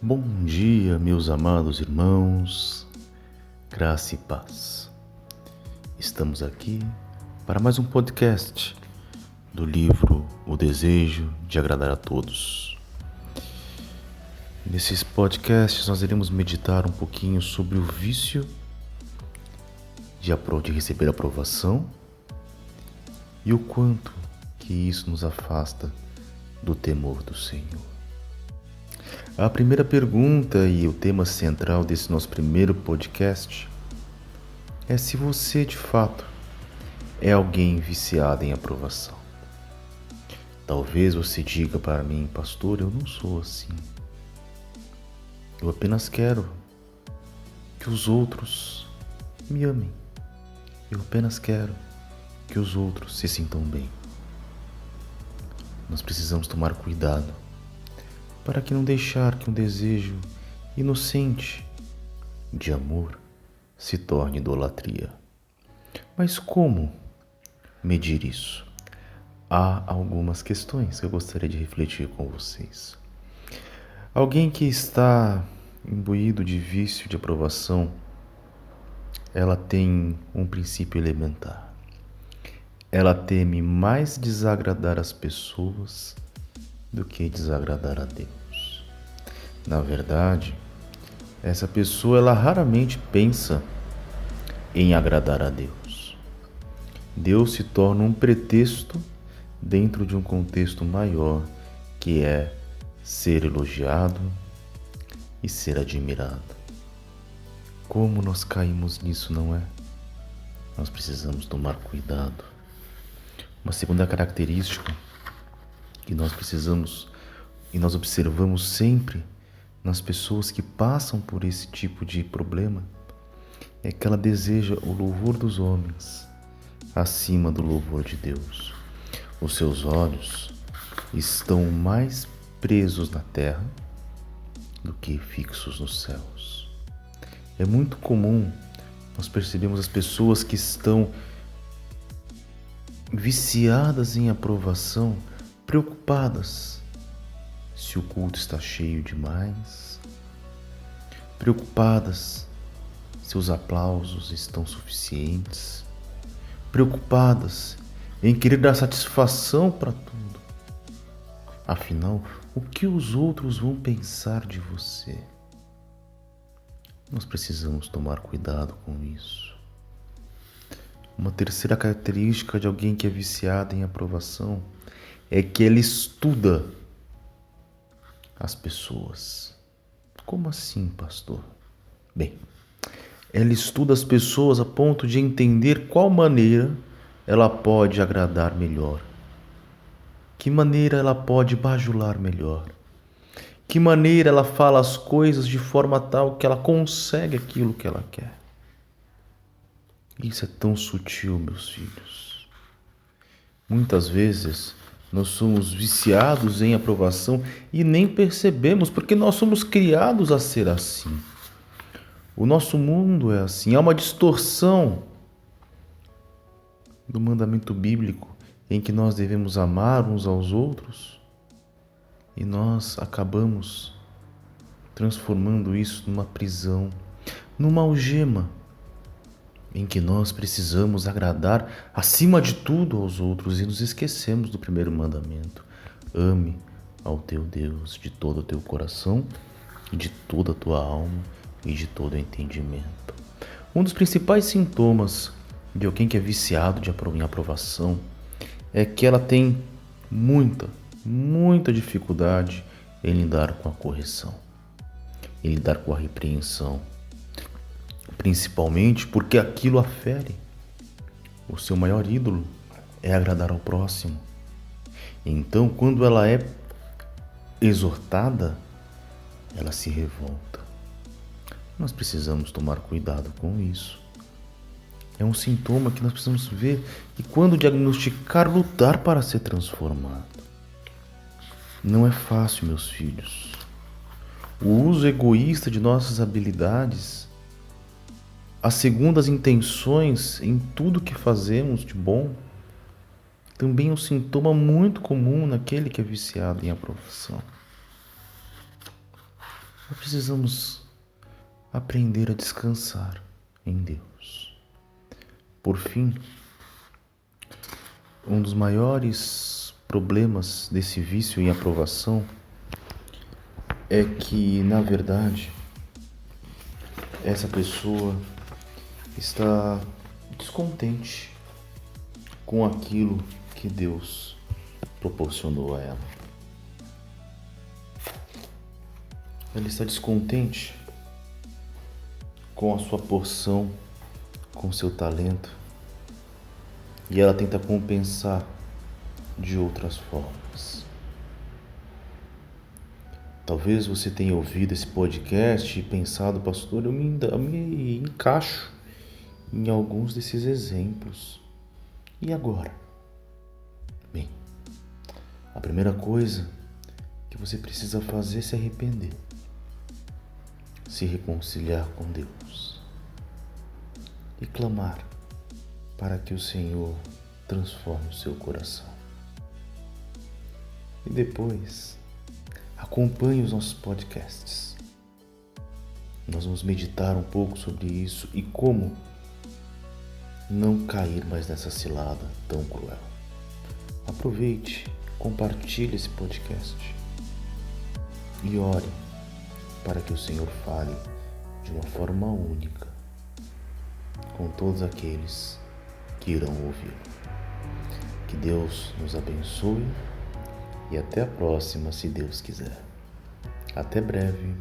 Bom dia, meus amados irmãos, graça e paz. Estamos aqui para mais um podcast do livro O Desejo de Agradar a Todos. Nesses podcasts nós iremos meditar um pouquinho sobre o vício de receber aprovação e o quanto que isso nos afasta do temor do Senhor. A primeira pergunta e o tema central desse nosso primeiro podcast é se você de fato é alguém viciado em aprovação. Talvez você diga para mim, pastor, eu não sou assim. Eu apenas quero que os outros me amem. Eu apenas quero que os outros se sintam bem. Nós precisamos tomar cuidado para que não deixar que um desejo inocente de amor se torne idolatria. Mas como medir isso? Há algumas questões que eu gostaria de refletir com vocês. Alguém que está imbuído de vício de aprovação, ela tem um princípio elementar. Ela teme mais desagradar as pessoas do que desagradar a Deus. Na verdade, essa pessoa ela raramente pensa em agradar a Deus. Deus se torna um pretexto dentro de um contexto maior, que é ser elogiado e ser admirado. Como nós caímos nisso, não é? Nós precisamos tomar cuidado. Uma segunda característica que nós precisamos e nós observamos sempre nas pessoas que passam por esse tipo de problema é que ela deseja o louvor dos homens acima do louvor de Deus. Os seus olhos estão mais presos na terra do que fixos nos céus. É muito comum nós percebemos as pessoas que estão viciadas em aprovação, preocupadas se o culto está cheio demais, preocupadas se os aplausos estão suficientes, preocupadas em querer dar satisfação para tudo. Afinal, o que os outros vão pensar de você? Nós precisamos tomar cuidado com isso. Uma terceira característica de alguém que é viciado em aprovação é que ele estuda as pessoas. Como assim, pastor? Bem, ela estuda as pessoas a ponto de entender qual maneira ela pode agradar melhor. Que maneira ela pode bajular melhor. Que maneira ela fala as coisas de forma tal que ela consegue aquilo que ela quer. Isso é tão sutil, meus filhos. Muitas vezes nós somos viciados em aprovação e nem percebemos, porque nós somos criados a ser assim. O nosso mundo é assim. Há uma distorção do mandamento bíblico em que nós devemos amar uns aos outros e nós acabamos transformando isso numa prisão, numa algema, em que nós precisamos agradar acima de tudo aos outros e nos esquecemos do primeiro mandamento. Ame ao teu Deus de todo o teu coração e de toda a tua alma e de todo o entendimento. Um dos principais sintomas de alguém que é viciado em aprovação é que ela tem muita dificuldade em lidar com a correção, em lidar com a repreensão. Principalmente porque aquilo a fere. O seu maior ídolo é agradar ao próximo. Então, quando ela é exortada, ela se revolta. Nós precisamos tomar cuidado com isso. É um sintoma que nós precisamos ver e, quando diagnosticar, lutar para ser transformado. Não é fácil, meus filhos. O uso egoísta de nossas habilidades, as segundas intenções em tudo que fazemos de bom, também é um sintoma muito comum naquele que é viciado em aprovação. Nós precisamos aprender a descansar em Deus. Por fim, um dos maiores problemas desse vício em aprovação é que, na verdade, essa pessoa está descontente com aquilo que Deus proporcionou a ela. Ela está descontente com a sua porção, com o seu talento, e ela tenta compensar de outras formas. Talvez você tenha ouvido esse podcast e pensado, pastor, eu me encaixo em alguns desses exemplos. E agora? Bem, a primeira coisa que você precisa fazer é se arrepender, se reconciliar com Deus e clamar para que o Senhor transforme o seu coração. E depois, acompanhe os nossos podcasts. Nós vamos meditar um pouco sobre isso e como não cair mais nessa cilada tão cruel. Aproveite, compartilhe esse podcast e ore para que o Senhor fale de uma forma única com todos aqueles que irão ouvi-lo. Que Deus nos abençoe e até a próxima, se Deus quiser. Até breve.